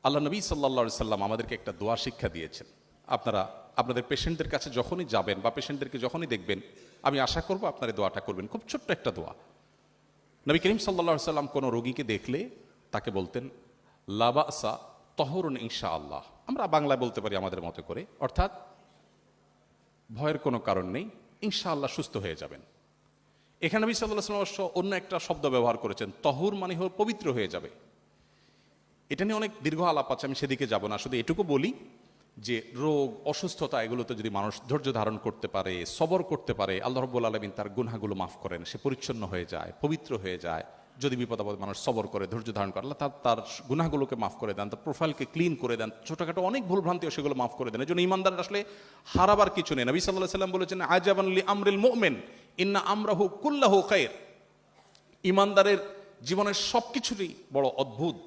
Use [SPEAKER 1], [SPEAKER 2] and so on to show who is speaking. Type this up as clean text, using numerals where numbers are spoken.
[SPEAKER 1] আল্লাহ নবী সাল্লাল্লাহু সাল্লাম আমাদেরকে একটা দোয়া শিক্ষা দিয়েছেন। আপনারা আপনাদের পেশেন্টদের কাছে যখনই যাবেন বা পেশেন্টদেরকে যখনই দেখবেন, আমি আশা করব আপনারা এই দোয়াটা করবেন। খুব ছোট্ট একটা দোয়া। নবী করিম সাল্লাল্লাহু সাল্লাম কোনো রোগীকে দেখলে তাকে বলতেন লা বাসা তহরুন ইনশাআল্লাহ। আমরা বাংলায় বলতে পারি আমাদের মতো করে, অর্থাৎ ভয়ের কোনো কারণ নেই, ইনশাআল্লাহ সুস্থ হয়ে যাবেন। এখানে নবী সাল্লাল্লাহু আলাইহি ওয়াসাল্লাম অন্য একটা শব্দ ব্যবহার করেছেন, তহুর মানে হল পবিত্র হয়ে যাবে। এটা নিয়ে অনেক দীর্ঘ আলাপ আছে, আমি সেদিকে যাব না। শুধু এটুকু বলি যে রোগ অসুস্থতা এগুলোতে যদি মানুষ ধৈর্য ধারণ করতে পারে, সবর করতে পারে, আল্লাহ রাব্বুল আলামিন তার গুনাহগুলো মাফ করেন, সে পরিচ্ছন্ন হয়ে যায়, পবিত্র হয়ে যায়। যদি বিপদ আপদে মানুষ সবর করে, ধৈর্য ধারণ করে, আল্লাহ তার গুনাহগুলোকে মাফ করে দেন, তার প্রোফাইলকে ক্লিন করে দেন, ছোটখাটো অনেক ভুলভ্রান্তিও সেগুলো মাফ করে দেন। এই জন্য ইমানদারের আসলে হারাবার কিছু নেই। নবী সাল্লাল্লাহু আলাইহি ওয়াসাল্লাম বলেছেন আজাবান লি আমরিল মুমিন ইন্না আমরাহু কুল্লাহু খায়র। ইমানদারের জীবনের সবকিছুরই বড় অদ্ভুত